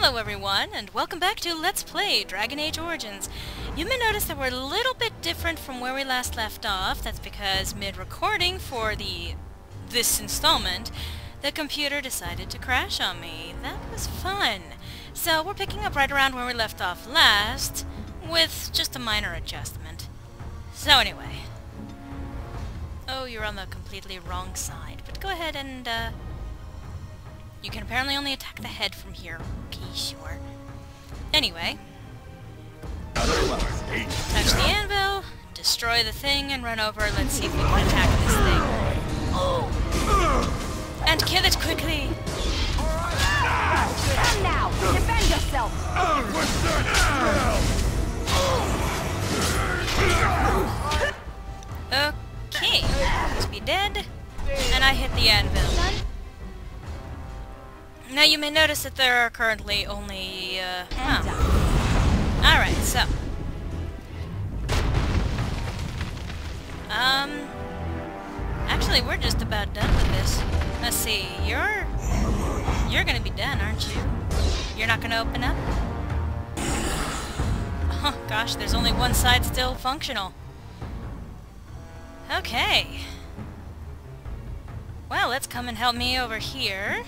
Hello everyone, and welcome back to Let's Play Dragon Age Origins. You may notice that we're a little bit different from where we last left off. That's because mid-recording for this installment, the computer decided to crash on me. That was fun. So we're picking up right around where we left off last, with just a minor adjustment. So anyway. Oh, you're on the completely wrong side. But go ahead and, you can apparently only attack the head from here. Okay, sure. Anyway. Touch the anvil, destroy the thing, and run over. Let's see if we can attack this thing. And kill it quickly! Come now! Defend yourself! Okay, must be dead. And I hit the anvil. Now you may notice that there are currently only, Alright, so. Actually, we're just about done with this. Let's see, you're gonna be done, aren't you? You're not gonna open up? Oh gosh, there's only one side still functional. Okay. Well, let's come and help me over here.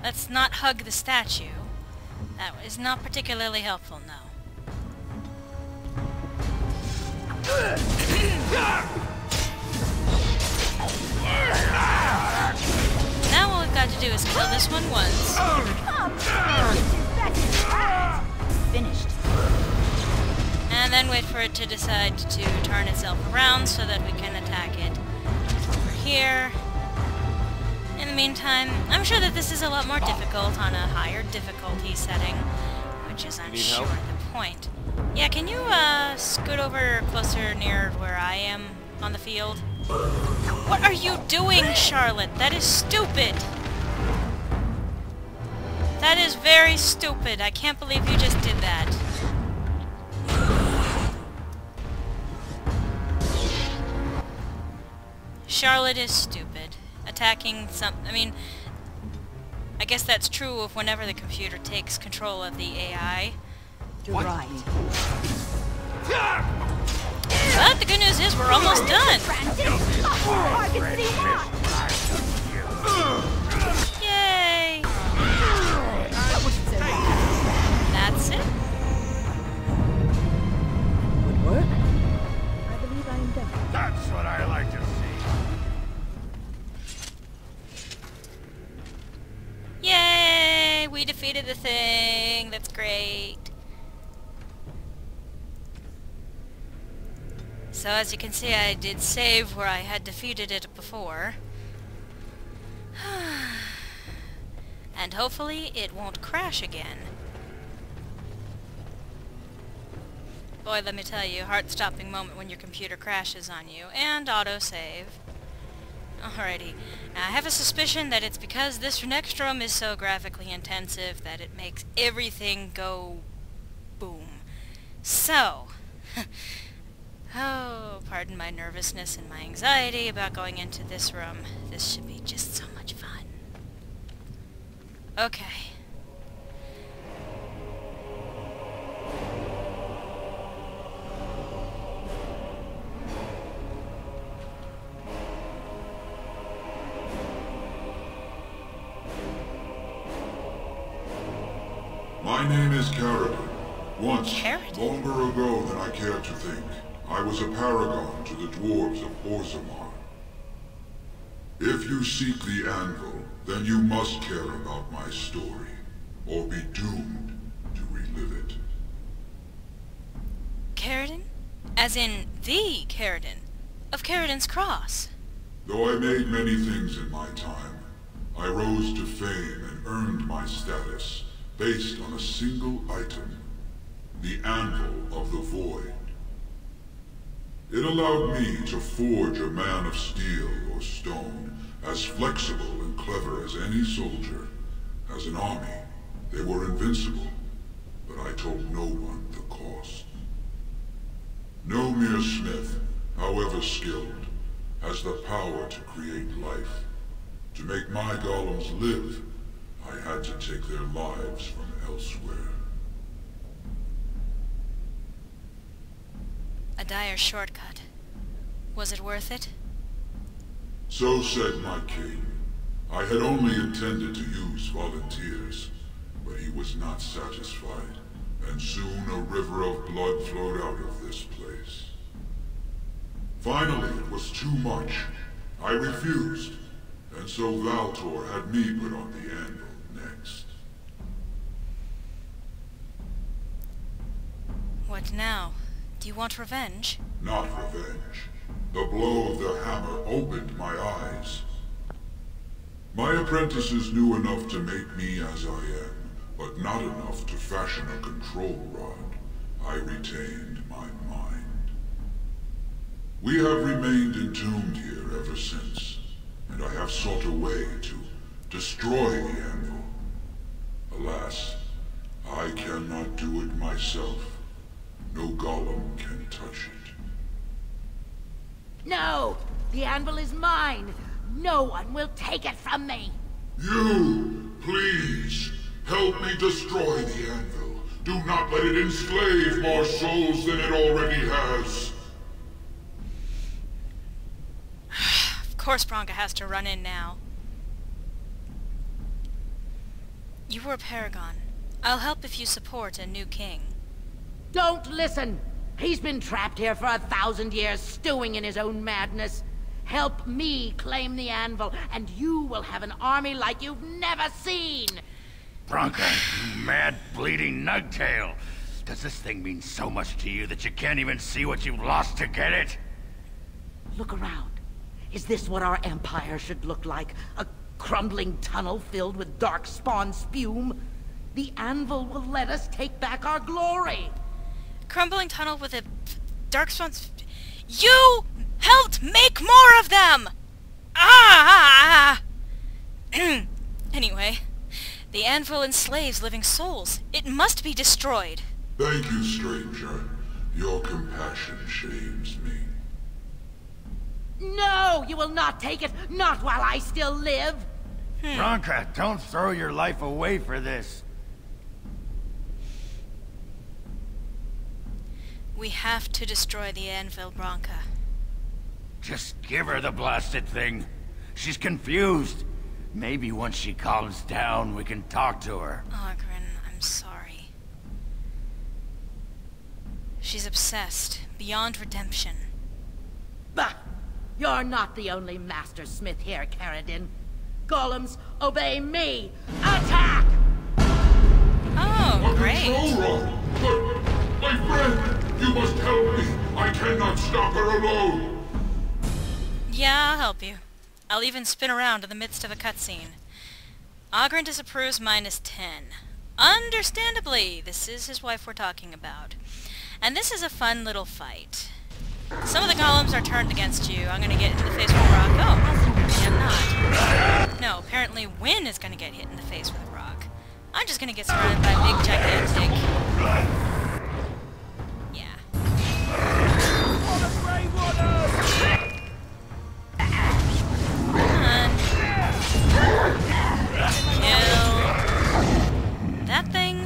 Let's not hug the statue. That is not particularly helpful, no. Now all we've got to do is kill this one once. Finished. And then wait for it to decide to turn itself around so that we can attack it over here. In the meantime, I'm sure that this is a lot more difficult on a higher difficulty setting, which is, I'm sure, the point. Yeah, can you, scoot over closer near where I am on the field? What are you doing, Charlotte? That is stupid! That is very stupid. I can't believe you just did that. Charlotte is stupid. Attacking I mean, I guess that's true of whenever the computer takes control of the AI. You're right. But the good news is we're almost done! Yay! That's it. Would work? I believe I am done. That's what I like to see. Yay! We defeated the thing. That's great. So as you can see, I did save where I had defeated it before. And hopefully it won't crash again. Boy, let me tell you, heart-stopping moment when your computer crashes on you. And autosave. Alrighty. Now, I have a suspicion that it's because this next room is so graphically intensive that it makes everything go boom. So, oh, pardon my nervousness and my anxiety about going into this room. This should be just so much fun. Okay. My name is Caradin. Once, Caradin? longer ago than I care to think, I was a paragon to the dwarves of Orzammar. If you seek the Anvil, then you must care about my story, or be doomed to relive it. Caradin? As in the Caradin, of Caradin's Cross. Though I made many things in my time, I rose to fame and earned my status based on a single item, the Anvil of the Void. It allowed me to forge a man of steel or stone, as flexible and clever as any soldier. As an army, they were invincible, but I told no one the cost. No mere smith, however skilled, has the power to create life, to make my golems live I had to take their lives from elsewhere. A dire shortcut. Was it worth it? So said my king. I had only intended to use volunteers, but he was not satisfied, and soon a river of blood flowed out of this place. Finally, it was too much. I refused, and so Valtor had me put on the anvil next. What now? Do you want revenge? Not revenge. The blow of the hammer opened my eyes. My apprentices knew enough to make me as I am, but not enough to fashion a control rod. I retained my mind. We have remained entombed here ever since, and I have sought a way to destroy the anvil. Alas, I cannot do it myself. No golem can touch it. No! The anvil is mine! No one will take it from me! You, please, help me destroy the anvil. Do not let it enslave more souls than it already has. Of course Bronca has to run in now. You were a paragon. I'll help if you support a new king. Don't listen! He's been trapped here for 1,000 years, stewing in his own madness. Help me claim the anvil, and you will have an army like you've never seen! Bronca, you mad, bleeding nugtail! Does this thing mean so much to you that you can't even see what you've lost to get it? Look around. Is this what our empire should look like? A crumbling tunnel filled with dark spawn spume? The anvil will let us take back our glory! Crumbling tunnel with a dark swans. You helped make more of them! Ah! Anyway, the anvil enslaves living souls. It must be destroyed. Thank you, stranger. Your compassion shames me. No! You will not take it! Not while I still live! Bronca, don't throw your life away for this. We have to destroy the anvil, Bronca. Just give her the blasted thing. She's confused. Maybe once she calms down, we can talk to her. Ogren, I'm sorry. She's obsessed, beyond redemption. Bah! You're not the only master smith here, Caradin. Golems, obey me! Attack! Oh, A great. control rod! But, my friend, you must help me! I cannot stop her alone! Yeah, I'll help you. I'll even spin around in the midst of a cutscene. Ogren disapproves -10. Understandably, this is his wife we're talking about. And this is a fun little fight. Some of the golems are turned against you. I'm gonna get in the face with a rock. Oh, I am not. No, apparently Wynn is gonna get hit in the face with a rock. I'm just gonna get surrounded by a big gigantic... Yeah. Come on. Kill that thing.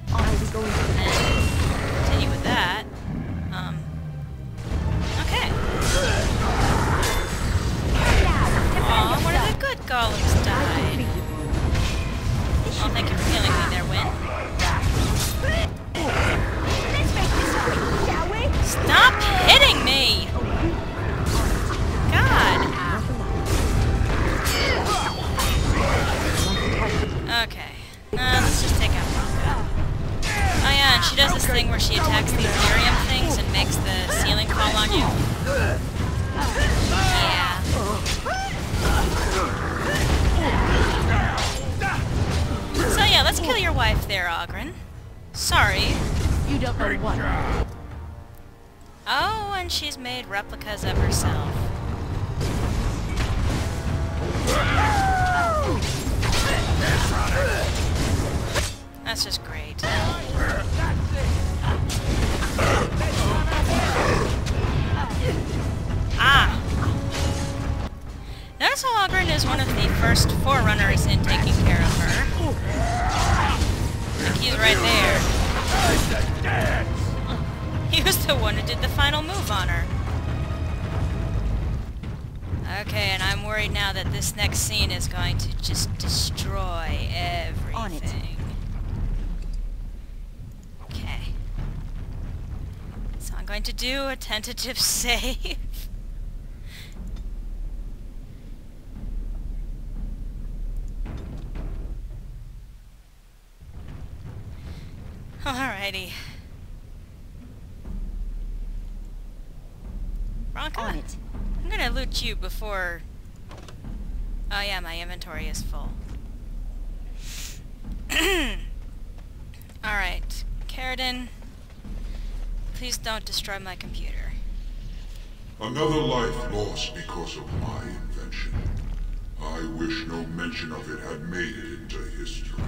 And continue with that. Okay. Aw, one of the good golems died. Oh, thank you for healing me there, Wynn. Stop hitting me! God! Okay. Let's just take out Bronca. Oh yeah, and she does this thing where she attacks these Miriam things and makes the ceiling fall on you. Yeah. So yeah, let's kill your wife there, Ogren. Sorry. You don't know what. Oh, and she's made replicas of herself. That's just great. Ah! Notice how Ogren is one of the first forerunners in taking care of her. the one who did the final move on her. Okay, and I'm worried now that this next scene is going to just destroy everything. On it. Okay. So I'm going to do a tentative save. Alrighty. Bronca, On it. I'm gonna loot you before... Oh yeah, my inventory is full. Alright. Caradin, please don't destroy my computer. Another life lost because of my invention. I wish no mention of it had made it into history.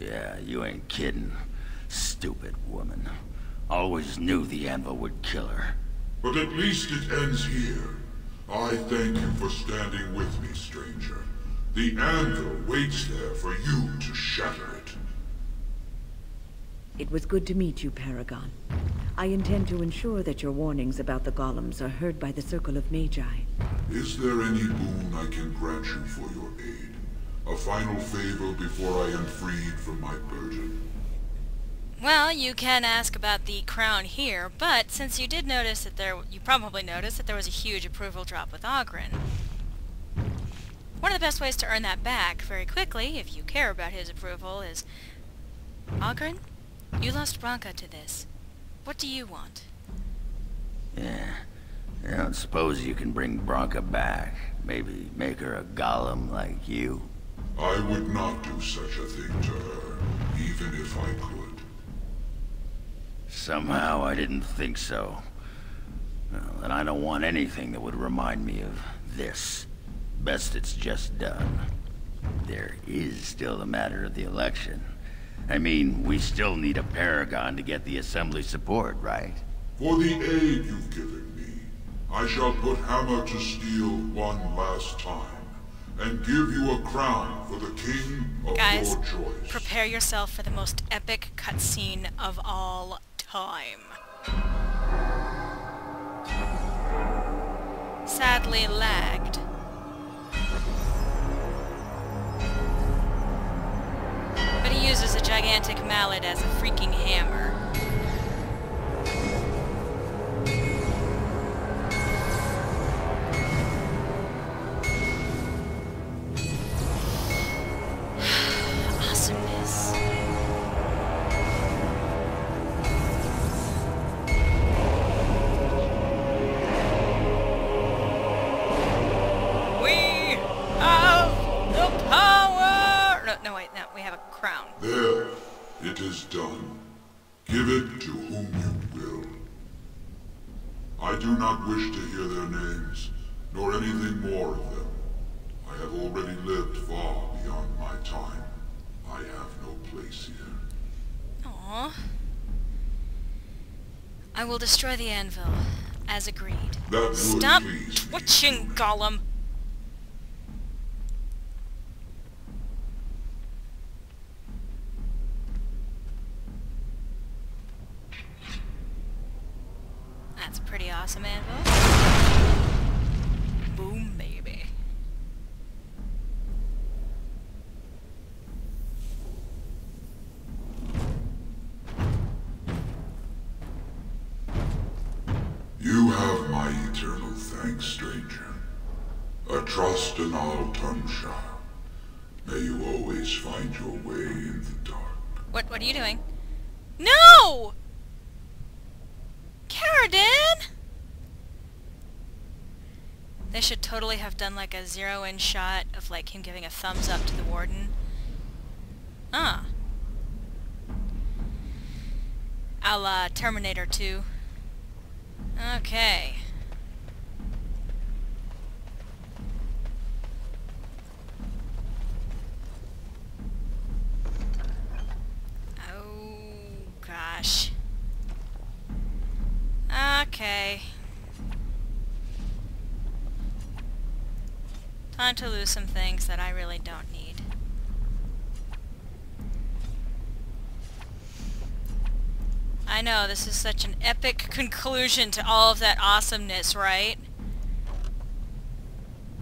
Yeah, you ain't kidding. Stupid woman. Always knew the Anvil would kill her. But at least it ends here. I thank you for standing with me, stranger. The Anvil waits there for you to shatter it. It was good to meet you, Paragon. I intend to ensure that your warnings about the golems are heard by the Circle of Magi. Is there any boon I can grant you for your aid? A final favor before I am freed from my burden? Well, you can ask about the crown here, but since you did notice that you probably noticed that there was a huge approval drop with Ogron. One of the best ways to earn that back very quickly, if you care about his approval, is... Ogron, you lost Bronca to this. What do you want? Yeah. I don't suppose you can bring Bronca back. Maybe make her a golem like you. I would not do such a thing to her, even if I could. Somehow I didn't think so. Well, and I don't want anything that would remind me of this. Best it's just done. There is still the matter of the election. I mean, we still need a paragon to get the Assembly support, right? For the aid you've given me, I shall put hammer to steel one last time, and give you a crown for the king of Guys, your choice. prepare yourself for the most epic cutscene of all time. Sadly lagged. But he uses a gigantic mallet as a freaking hammer. Awesomeness. We have the power! No, wait, we have a crown. There, it is done. Give it to whom you will. I do not wish to hear their names, nor anything more of them. I have already lived far beyond my time. I have no place here. Aww. I will destroy the anvil, as agreed. That would Stop please me. twitching, Golem! That's a pretty awesome anvil. Boom, baby. You have my eternal thanks, stranger. A trust in all Tumshire. May you always find your way in the dark. What are you doing? No! Caradin! They should totally have done like a zero-in shot of like him giving a thumbs up to the warden. Ah. A la Terminator 2. Okay. Oh, gosh. Okay. Time to lose some things that I really don't need. I know, this is such an epic conclusion to all of that awesomeness, right?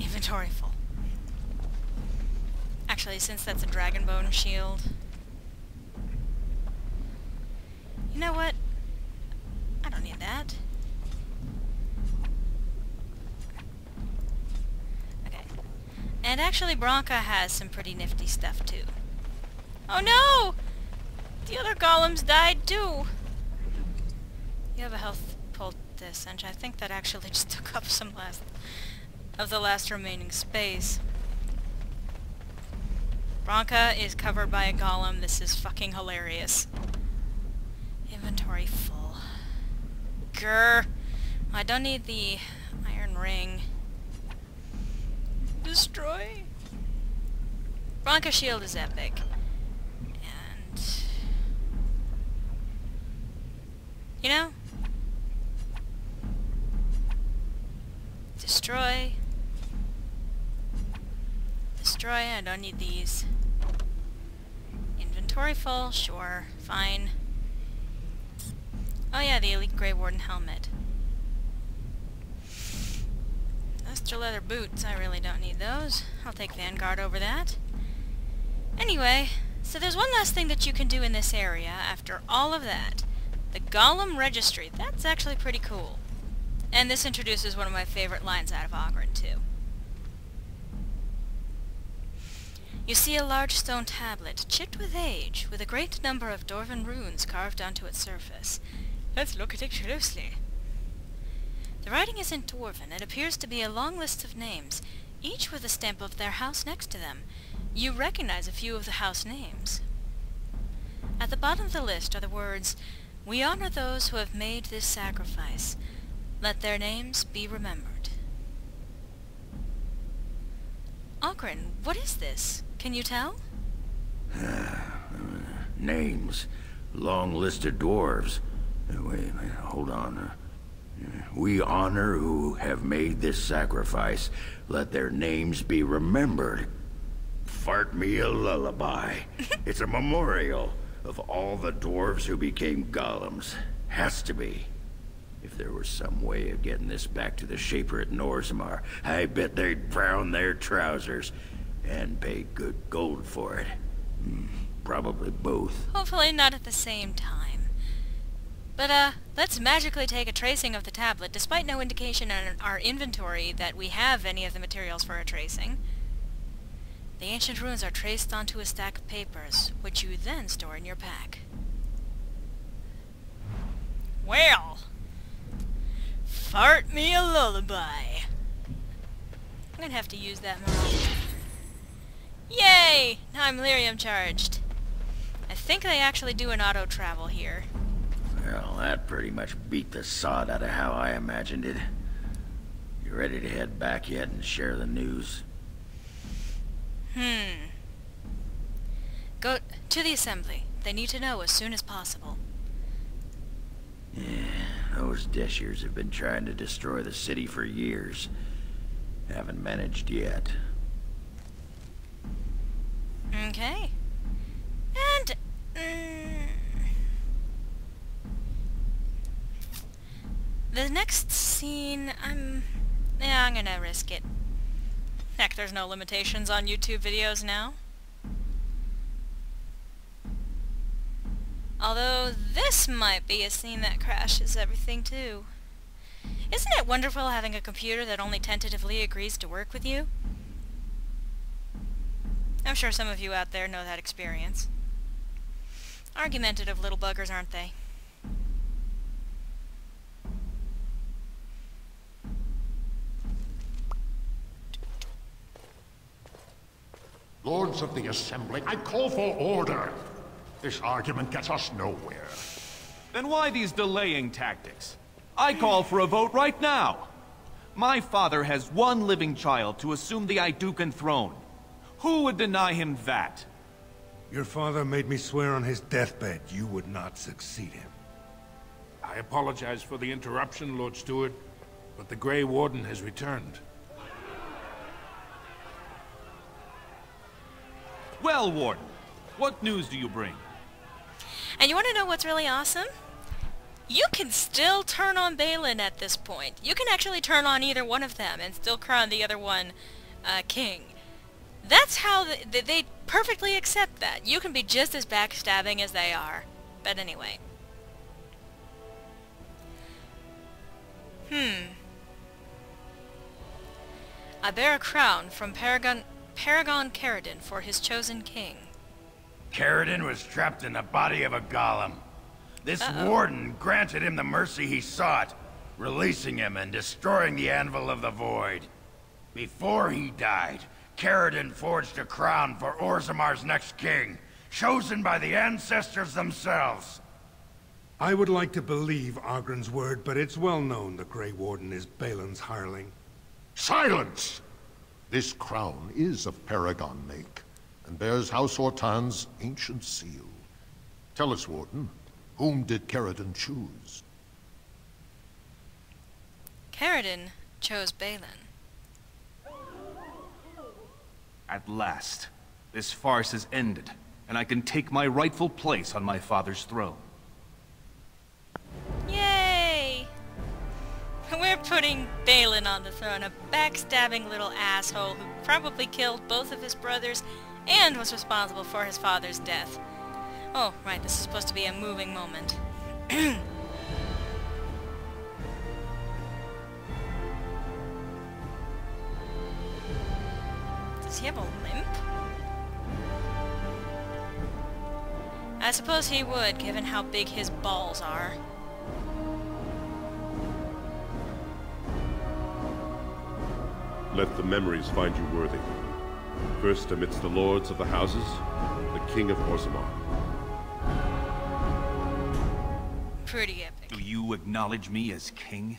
Inventory full. Actually, since that's a dragon bone shield... You know what? I don't need that. Okay. And actually, Bronca has some pretty nifty stuff, too. Oh no! The other golems died, too! You have a health poultice, and I think that actually just took up some of the last remaining space. Bronca is covered by a golem. This is fucking hilarious. Inventory full. Grr. I don't need the iron ring. Destroy. Bronca shield is epic. And... You know? Destroy. Destroy, I don't need these. Inventory full, sure, fine. Oh yeah, the Elite Grey Warden helmet. Extra leather boots, I really don't need those. I'll take Vanguard over that. Anyway, so there's one last thing that you can do in this area after all of that. The Golem Registry. That's actually pretty cool. And this introduces one of my favorite lines out of Ogrons too. You see a large stone tablet, chipped with age, with a great number of dwarven runes carved onto its surface. Let's look at it closely. The writing isn't dwarven. It appears to be a long list of names, each with a stamp of their house next to them. You recognize a few of the house names. At the bottom of the list are the words, "We honor those who have made this sacrifice. Let their names be remembered." Ogren, what is this? Can you tell? Names. Long list of dwarves. Wait, hold on. We honor who have made this sacrifice. Let their names be remembered. Fart me a lullaby. It's a memorial of all the dwarves who became golems. Has to be. If there was some way of getting this back to the Shaper at Norzimar, I bet they'd brown their trousers and pay good gold for it. Probably both. Hopefully not at the same time. But, let's magically take a tracing of the tablet, despite no indication in our inventory that we have any of the materials for a tracing. The ancient runes are traced onto a stack of papers, which you then store in your pack. Well, fart me a lullaby. I'm gonna have to use that more often. Yay! Now I'm lyrium charged. I think they actually do an auto-travel here. Well, that pretty much beat the sod out of how I imagined it. You ready to head back yet and share the news? Go to the assembly. They need to know as soon as possible. Yeah, those Deshirs have been trying to destroy the city for years. Haven't managed yet. Okay. And, the next scene, I'm gonna risk it. Heck, there's no limitations on YouTube videos now. Although, this might be a scene that crashes everything, too. Isn't it wonderful having a computer that only tentatively agrees to work with you? I'm sure some of you out there know that experience. Argumentative little buggers, aren't they? Lords of the Assembly, I call for order. This argument gets us nowhere. Then why these delaying tactics? I call for a vote right now. My father has one living child to assume the Idukan throne. Who would deny him that? Your father made me swear on his deathbed you would not succeed him. I apologize for the interruption, Lord Steward, but the Grey Warden has returned. Well, Warden, what news do you bring? And you want to know what's really awesome? You can still turn on Balin at this point. You can actually turn on either one of them and still crown the other one king. That's how they perfectly accept that. You can be just as backstabbing as they are. But anyway. I bear a crown from Paragon Caradin for his chosen king. Caradin was trapped in the body of a golem. This warden granted him the mercy he sought, releasing him and destroying the Anvil of the Void. Before he died, Caradin forged a crown for Orzamar's next king, chosen by the ancestors themselves. I would like to believe Ogrons' word, but it's well known the Grey Warden is Balin's hireling. Silence! This crown is of Paragon make, and bears House Ortan's ancient seal. Tell us, Warden, whom did Caradin choose? Caradin chose Balin. At last, this farce is ended, and I can take my rightful place on my father's throne. Yay! We're putting Balin on the throne, a backstabbing little asshole who probably killed both of his brothers and was responsible for his father's death. Oh, right, this is supposed to be a moving moment. Does he have a limp? I suppose he would, given how big his balls are. Let the memories find you worthy. First amidst the lords of the houses, the king of Orzammar. Pretty epic. Do you acknowledge me as king?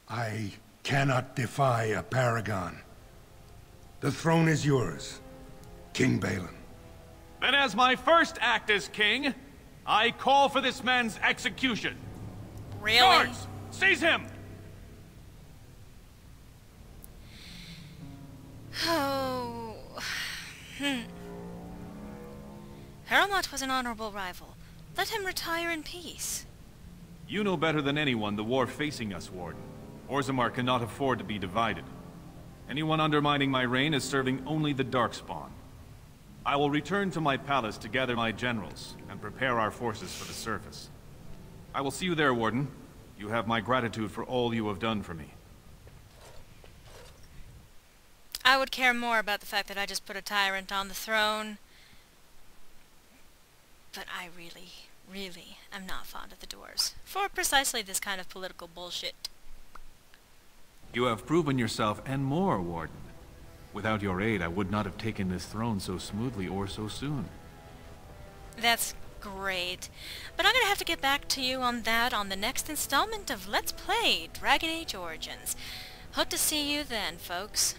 I cannot defy a paragon. The throne is yours, King Balin. Then as my first act as king, I call for this man's execution. Really? Guards, seize him! Oh. Haralmot was an honorable rival. Let him retire in peace. You know better than anyone the war facing us, Warden. Orzammar cannot afford to be divided. Anyone undermining my reign is serving only the Darkspawn. I will return to my palace to gather my generals and prepare our forces for the surface. I will see you there, Warden. You have my gratitude for all you have done for me. I would care more about the fact that I just put a tyrant on the throne. But I really am not fond of the Doors. For precisely this kind of political bullshit. You have proven yourself and more, Warden. Without your aid, I would not have taken this throne so smoothly or so soon. That's great. But I'm gonna have to get back to you on that on the next installment of Let's Play Dragon Age Origins. Hope to see you then, folks.